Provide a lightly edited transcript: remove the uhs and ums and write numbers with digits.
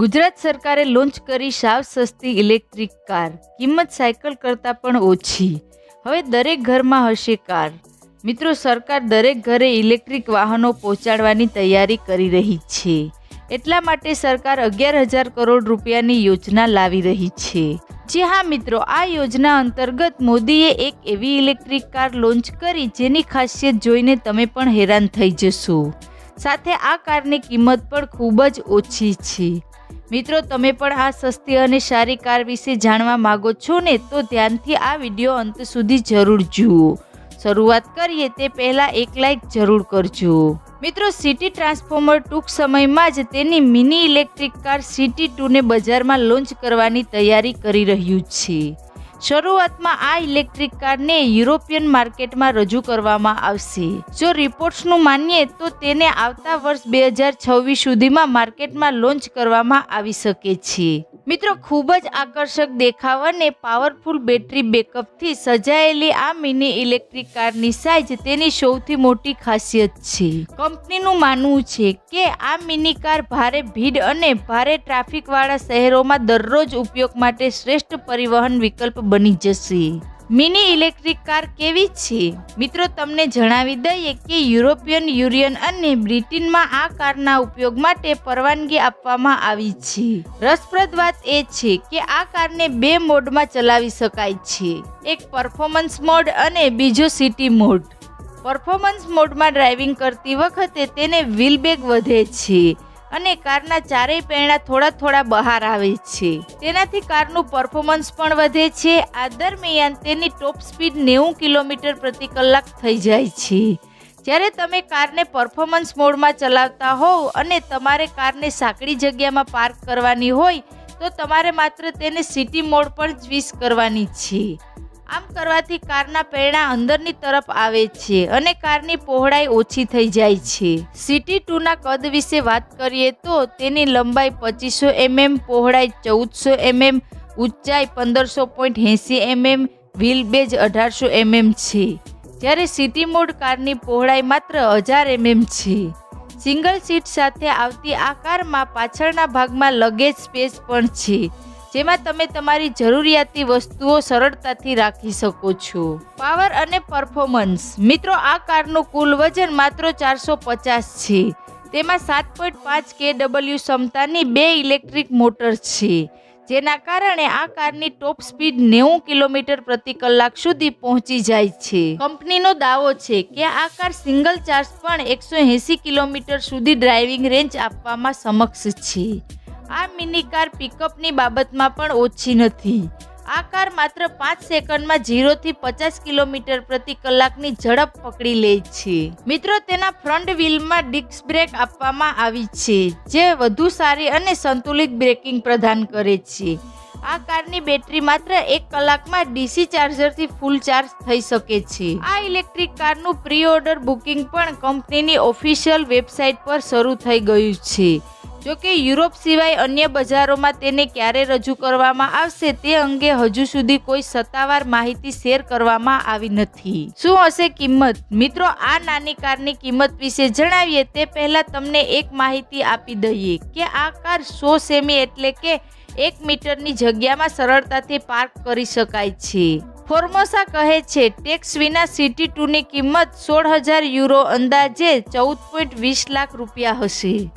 ગુજરાત સરકારે લોન્ચ કરી સાવ સસ્તી ઇલેક્ટ્રિક કાર, કિંમત સાયકલ કરતાં પણ ઓછી. હવે દરેક ઘરમાં હશે કાર. મિત્રો, સરકાર દરેક ઘરે ઇલેક્ટ્રિક વાહનો પહોંચાડવાની તૈયારી કરી રહી છે. એટલા માટે સરકાર 11,000 કરોડ રૂપિયાની યોજના લાવી રહી છે. જી હા મિત્રો, આ યોજના અંતર્ગત મોદીએ એક એવી ઇલેક્ટ્રિક કાર લોન્ચ કરી જેની ખાસિયત જોઈને તમે પણ હેરાન થઈ જશો. સાથે આ કારની કિંમત પણ ખૂબ જ ઓછી છે. મિત્રો, તમે પણ આ સસ્તી અને સારી કાર વિશે જાણવા માંગો છો ને, તો ધ્યાનથી આ વિડીયો અંત સુધી જરૂર જુઓ. શરૂઆત કરીએ તે પહેલાં એક લાઇક જરૂર કરજો. મિત્રો, સિટી ટ્રાન્સફોર્મર ટૂંક સમયમાં જ તેની મિની ઇલેક્ટ્રિક કાર સિટી 2ને બજારમાં લોન્ચ કરવાની તૈયારી કરી રહ્યું છે. શરૂઆતમાં આ ઇલેક્ટ્રિક કારને યુરોપિયન માર્કેટમાં રજૂ કરવામાં આવશે. જો રિપોર્ટ્સનું માનીએ તો તેને આવતા વર્ષ 2026 સુધીમાં માર્કેટમાં લોન્ચ કરવામાં આવી શકે છે. મિત્રો, ખૂબ જ આકર્ષક દેખાવ અને પાવરફુલ બેટરી બેકઅપથી સજાયેલી આ મિની ઇલેક્ટ્રિક કારની સાઇઝ તેની સૌથી મોટી ખાસિયત છે. કંપનીનું માનવું છે કે આ મિની કાર ભારે ભીડ અને ભારે ટ્રાફિકવાળા શહેરોમાં દરરોજ ઉપયોગ માટે શ્રેષ્ઠ પરિવહન વિકલ્પ બની જશે. મિની ઇલેક્ટ્રિક કાર કેવી છે? મિત્રો, તમને જણાવી દઈએ કે યુરોપિયન યુનિયન અને બ્રિટનમાં આ કારના ઉપયોગ માટે પરવાનગી આપવામાં આવી છે. રસપ્રદ વાત એ છે કે આ કારને 2 મોડમાં ચલાવી શકાય છે. એક પરફોર્મન્સ મોડ અને બીજો સિટી મોડ. પરફોર્મન્સ મોડમાં ડ્રાઇવિંગ કરતી વખતે તેને વ્હીલ બેગ વધે છે અને કારના ચારેય પૈડા થોડા બહાર આવે છે. તેનાથી કારનું પરફોર્મન્સ પણ વધે છે. આ દરમિયાન તેની ટોપ સ્પીડ 90 કિલોમીટર પ્રતિ કલાક થઈ જાય છે. જ્યારે તમે કારને પરફોર્મન્સ મોડમાં ચલાવતા હોવ અને તમારે કારને સાંકડી જગ્યામાં પાર્ક કરવાની હોય તો તમારે માત્ર તેને સિટી મોડ પર સ્વિચ કરવાની છે. આમ કરવાથી કારના પૈડા અંદરની તરફ આવે છે અને કારની પહોળાઈ ઓછી થઈ જાય છે. સિટી 2ના કદ વિશે વાત કરીએ તો તેની લંબાઈ 2500 mm, પહોળાઈ 1400 mm, ઊંચાઈ 1580 mm, વ્હીલ બેઝ 1800 mm છે. જ્યારે સિટી મોડ કારની પહોળાઈ માત્ર 1000 mm છે. સિંગલ સીટ સાથે આવતી આ કારમાં પાછળના ભાગમાં લગેજ સ્પેસ પણ છે, જેમાં તમે તમારી જરૂરિયાતી વસ્તુઓ સરળતાથી રાખી શકો છો. પાવર અને પરફોર્મન્સ. મિત્રો, આ કારનું કુલ વજન માત્ર 450 છે. તેમાં 7.5 kW ક્ષમતાની 2 ઇલેક્ટ્રિક મોટર છે, જેના કારણે આ કારની ટોપ સ્પીડ 90 કિલોમીટર પ્રતિ કલાક સુધી પહોંચી જાય છે. કંપનીનો દાવો છે કે આ કાર સિંગલ ચાર્જ પણ 180 કિલોમીટર સુધી ડ્રાઇવિંગ રેન્જ આપવામાં સક્ષમ છે. આ મિની કાર પિકઅપની બાબતમાં પણ ઓછી નથી. આ કાર માત્ર 5 સેકન્ડમાં 0 થી 50 કિલોમીટર પ્રતિ કલાકની ઝડપ પકડી લે છે. મિત્રો, તેના ફ્રન્ટ વ્હીલમાં ડિસ્ક બ્રેક આપવામાં આવી છે, જે વધુ સારી અને સંતુલિત બ્રેકિંગ પ્રદાન કરે છે. આ કારની બેટરી માત્ર 1 કલાકમાં DC ચાર્જરથી ફૂલ ચાર્જ થઈ શકે છે. આ ઇલેક્ટ્રિક કારનું પ્રી ઓર્ડર બુકિંગ પણ કંપનીની ઓફિશિયલ વેબસાઇટ પર શરૂ થઈ ગયું છે. જોકે યુરોપ સિવાય અન્ય બજારોમાં તેને ક્યારે રજૂ કરવામાં આવશે તે અંગે હજુ સુધી કોઈ સત્તાવાર માહિતી શેર કરવામાં આવી નથી. શું હશે કિંમત? મિત્રો, આ નાની કારની કિંમત વિશે જણાવીએ તે પહેલા તમને એક માહિતી આપી દઈએ કે આ કાર 100 સેમી એટલે કે 1 મીટરની જગ્યામાં સરળતાથી પાર્ક કરી શકાય છે. ફોર્મોસા કહે છે ટેક્સ વિના સિટી 2ની કિંમત €16,000 અંદાજે 14.20 લાખ રૂપિયા હશે.